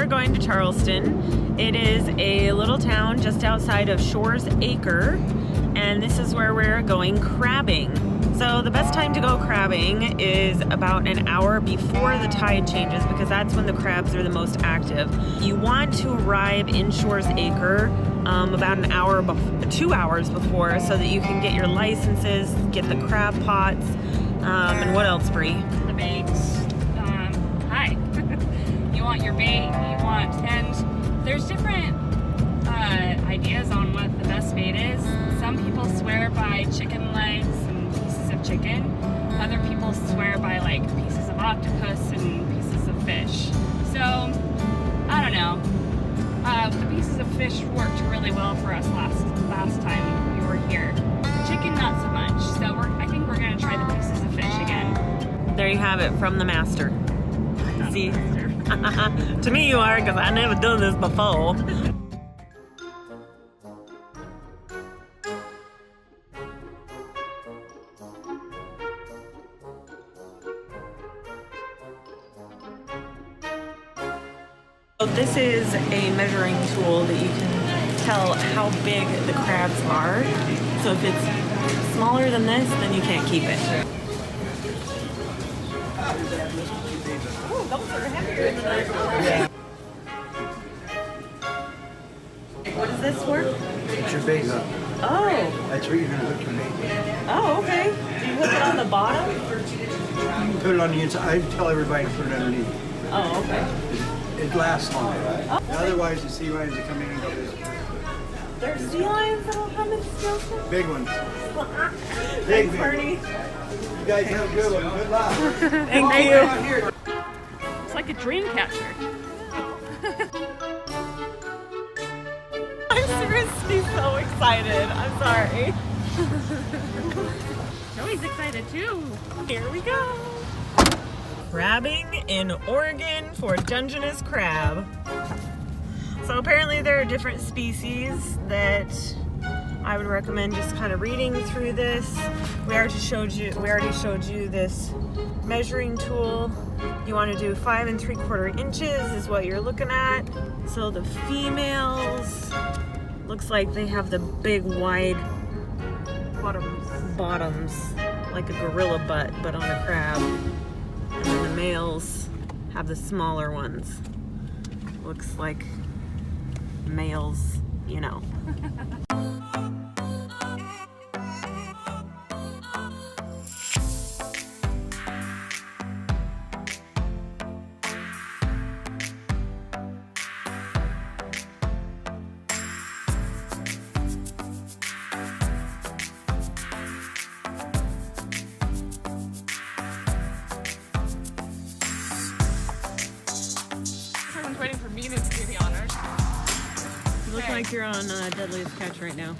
are going to Charleston. It is a little town just outside of Shores Acre, and this is where we're going crabbing. So the best time to go crabbing is about an hour before the tide changes, because that's when the crabs are the most active. You want to arrive in Shores Acre about an hour, 2 hours before, so that you can get your licenses, get the crab pots, and what else, Bree? The baits. Hi. You want your bait, and there's different ideas on what the best bait is. Some people swear by chicken legs and pieces of chicken. Other people swear by like pieces of octopus and pieces of fish. So, I don't know. The pieces of fish worked really well for us last time we were here. The chicken, not so much. So I think we're gonna try the pieces of fish again. There you have it from the master. See? To me you are, because I never done this before. This is a measuring tool that you can tell how big the crabs are. So if it's smaller than this, then you can't keep it. Oh, those are heavier than I thought. What is this for? It's your bait hook. Oh. That's where you're going to hook your bait. Oh, okay. Do you hook it on the bottom? You put it on the inside. I tell everybody to put it underneath. Oh, okay. It lasts longer. Otherwise, the sea lions that come in and go this. There's sea lions that'll come and steal some? Big ones. Thanks, Bernie. You guys have a good one. Good luck. Thank you. It's like a dream catcher. I'm seriously so excited. I'm sorry. Joey's excited too. Here we go. Crabbing in Oregon for Dungeness crab. So apparently there are different species that I would recommend just kind of reading through this. We already showed you this measuring tool. You want to do 5 3/4 inches is what you're looking at. So the females, looks like they have the big wide bottoms like a gorilla butt, but on a crab. And then the males have the smaller ones. Looks like males, you know. Waiting for me to do the honors. You look like you're on Deadliest Catch right now.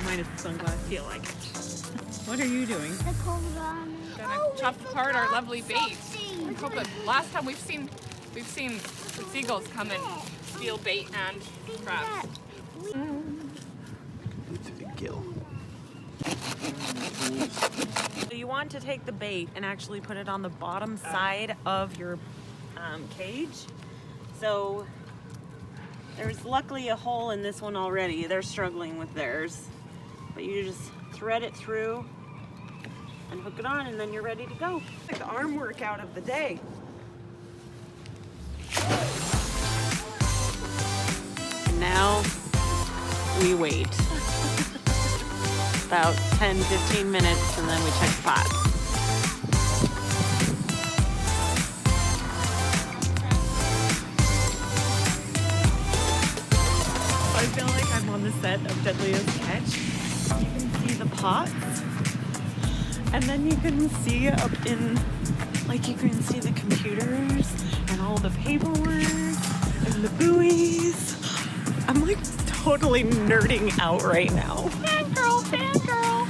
Minus the sunglasses. Feel like it. What are you doing? Gonna chop apart our lovely bait. I hope that last time we've seen the seagulls come and steal bait and crabs. It's a big kill. So you want to take the bait and actually put it on the bottom side of your cage. So there's luckily a hole in this one already. They're struggling with theirs. But you just thread it through and hook it on, and then you're ready to go. Like the arm workout of the day. And now we wait. About 10-15 minutes, and then we check the pots. I feel like I'm on the set of Deadliest Catch. You can see the pots, and then you can see up in, like, you can see the computers and all the paperwork and the buoys. I'm like totally nerding out right now. Fangirl, fangirl.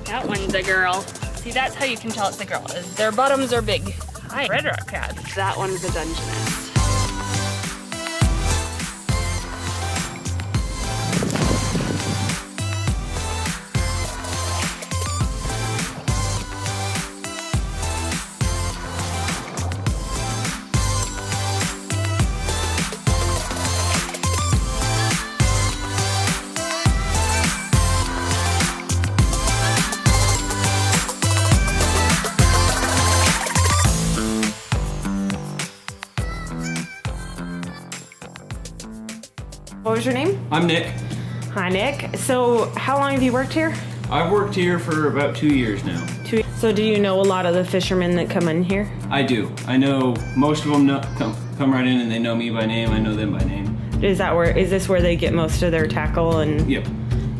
That one's a girl. See, that's how you can tell it's a girl. Is their bottoms are big. Hi, red rock cat. That one's a Dungeness. What was your name? I'm Nick. Hi, Nick. So how long have you worked here? I've worked here for about 2 years now. So do you know a lot of the fishermen that come in here? I do. I know most of them come right in and they know me by name. I know them by name. Is this where they get most of their tackle and Yep.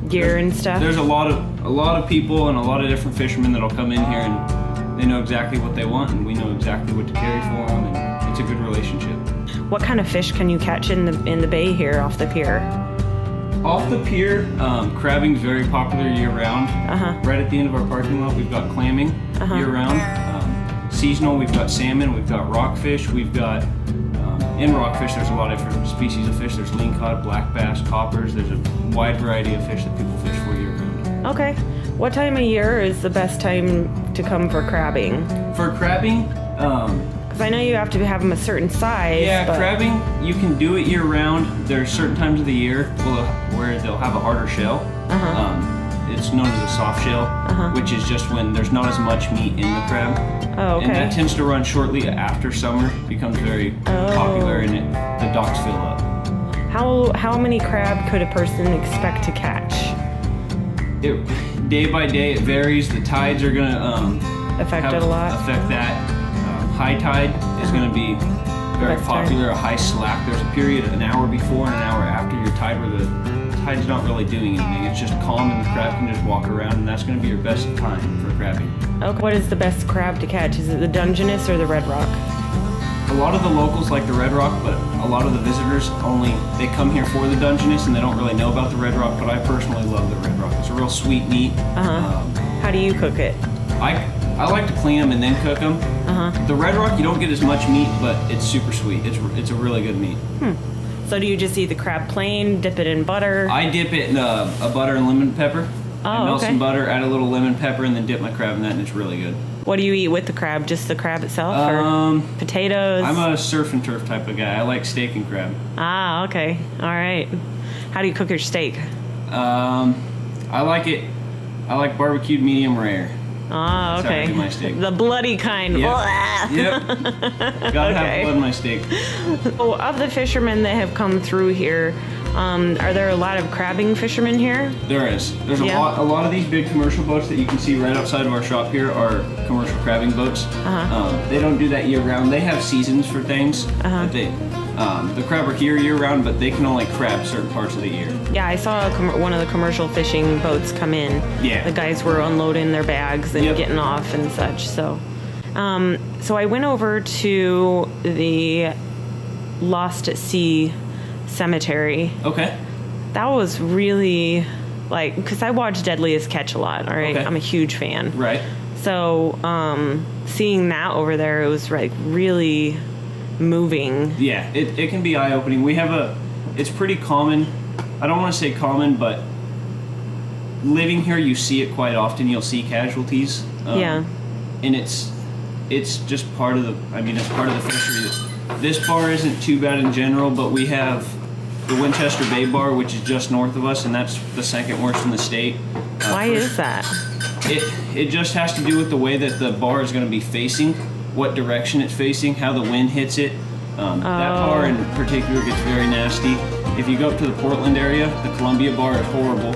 gear and stuff? There's a lot of people and a lot of different fishermen that'll come in here and they know exactly what they want and we know exactly what to carry for them and it's a good relationship. What kind of fish can you catch in the bay here off the pier? Off the pier, crabbing's very popular year-round. Right at the end of our parking lot, we've got clamming year-round. Seasonal, we've got salmon, we've got rockfish, we've got, in rockfish, there's a lot of different species of fish. There's lingcod, black bass, coppers. There's a wide variety of fish that people fish for year-round. Okay. What time of year is the best time to come for crabbing? For crabbing, Because I know you have to have them a certain size. yeah, but... crabbing, you can do it year-round. There's certain times of the year where they'll have a harder shell. It's known as a soft shell, which is just when there's not as much meat in the crab. Oh, okay. And that tends to run shortly after summer, becomes very popular, and the docks fill up. How many crab could a person expect to catch? Day by day, it varies. The tides are gonna Affect it a lot? Affect that. High tide is gonna be very Best popular. A high slack. There's a period an hour before and an hour after your tide where the tide's not really doing anything. It's just calm and the crab can just walk around, and that's gonna be your best time for crabbing. Okay. What is the best crab to catch? Is it the Dungeness or the Red Rock? A lot of the locals like the Red Rock, but a lot of the visitors they come here for the Dungeness and they don't really know about the Red Rock, but I personally love the Red Rock. It's a real sweet meat. How do you cook it? I like to clean them and then cook them. The Red Rock, you don't get as much meat, but it's super sweet. It's a really good meat. So do you just eat the crab plain, dip it in butter? I dip it in a butter and lemon pepper. I melt some butter, add a little lemon pepper, and then dip my crab in that, and it's really good. What do you eat with the crab? Just the crab itself, or potatoes? I'm a surf and turf type of guy. I like steak and crab. Ah, okay. All right. How do you cook your steak? I like barbecued medium rare. Ah, That's how I okay. do my steak. The bloody kind. Yep. Gotta have blood in my steak. So, of the fishermen that have come through here, are there a lot of crabbing fishermen here? There is. There's a lot of these big commercial boats that you can see right outside of our shop here are commercial crabbing boats. They don't do that year round. They have seasons for things. But the crab are here year round, but they can only crab certain parts of the year. Yeah, I saw one of the commercial fishing boats come in. Yeah. The guys were unloading their bags and getting off and such. So, so I went over to the Lost at Sea cemetery. Okay. That was really because I watch Deadliest Catch a lot. All right, I'm a huge fan. Right. So seeing that over there, it was really moving. Yeah, it can be eye-opening. We have it's pretty common. I don't want to say common, but living here, you see it quite often. You'll see casualties. And it's just part of it's part of the fishery. This bar isn't too bad in general, but we have the Winchester Bay Bar, which is just north of us, and that's the second worst in the state. Why is that? It just has to do with the way that the bar is going to be facing, what direction it's facing, how the wind hits it. That bar in particular gets very nasty. If you go up to the Portland area, the Columbia Bar is horrible.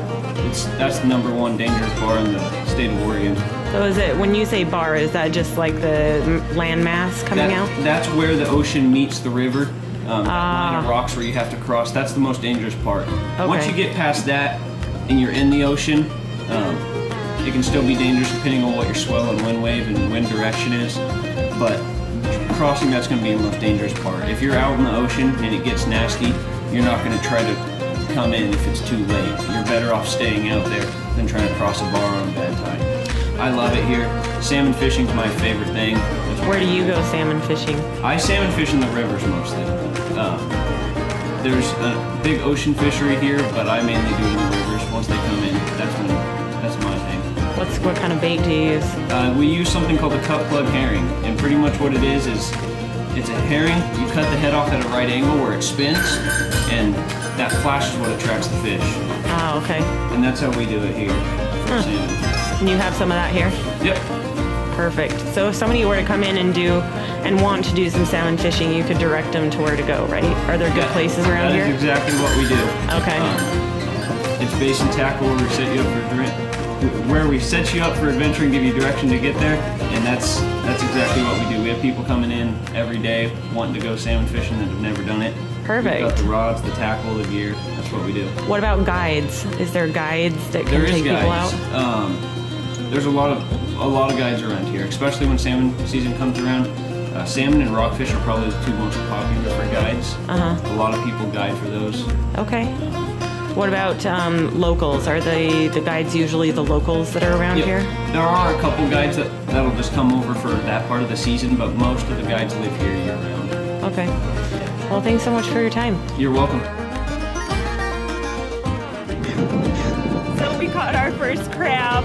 That's the #1 dangerous bar in the state of Oregon. So is it, when you say bar, is that just like the landmass coming out? That's where the ocean meets the river. That line of rocks where you have to cross, that's the most dangerous part. Okay. Once you get past that and you're in the ocean, it can still be dangerous depending on what your swell and wind wave and wind direction is. But crossing, that's going to be the most dangerous part. If you're out in the ocean and it gets nasty, you're not going to try to come in if it's too late. You're better off staying out there than trying to cross a bar on a bad tide. I love it here. Salmon fishing's my favorite thing. Where do you go salmon fishing? I salmon fish in the rivers mostly. There's a big ocean fishery here, but I mainly do it in the rivers. Once they come in, that's my thing. What kind of bait do you use? We use something called a cut plug herring, and pretty much what it is it's a herring. You cut the head off at a right angle where it spins, and that flash is what attracts the fish. Ah, okay. And that's how we do it here for salmon. And you have some of that here? Yep. Perfect. So if somebody were to come in and want to do some salmon fishing, you could direct them to where to go, right? Are there good places around here? That is exactly what we do. Okay. It's base and tackle where we set you up for adventure and give you direction to get there, and that's exactly what we do. We have people coming in every day wanting to go salmon fishing that have never done it. Perfect. We've got the rods, the tackle, the gear. That's what we do. What about guides? Is there guides that can take people out? There's a lot of guides around here, especially when salmon season comes around. Salmon and rockfish are probably the two most popular for guides. A lot of people guide for those. Okay. What about locals? Are the guides usually the locals that are around here? There are a couple guides that'll just come over for that part of the season, but most of the guides live here year round. Okay. Well, thanks so much for your time. You're welcome. So we caught our first crab.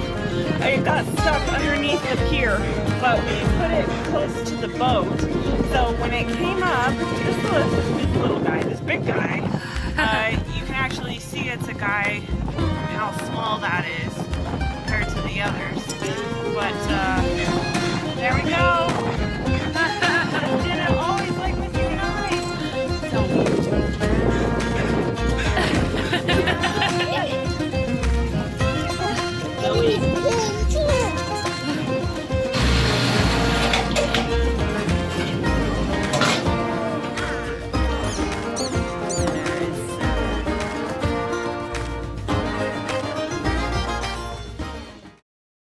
It got stuck underneath the pier, but we put it close to the boat. So when it came up, this little guy,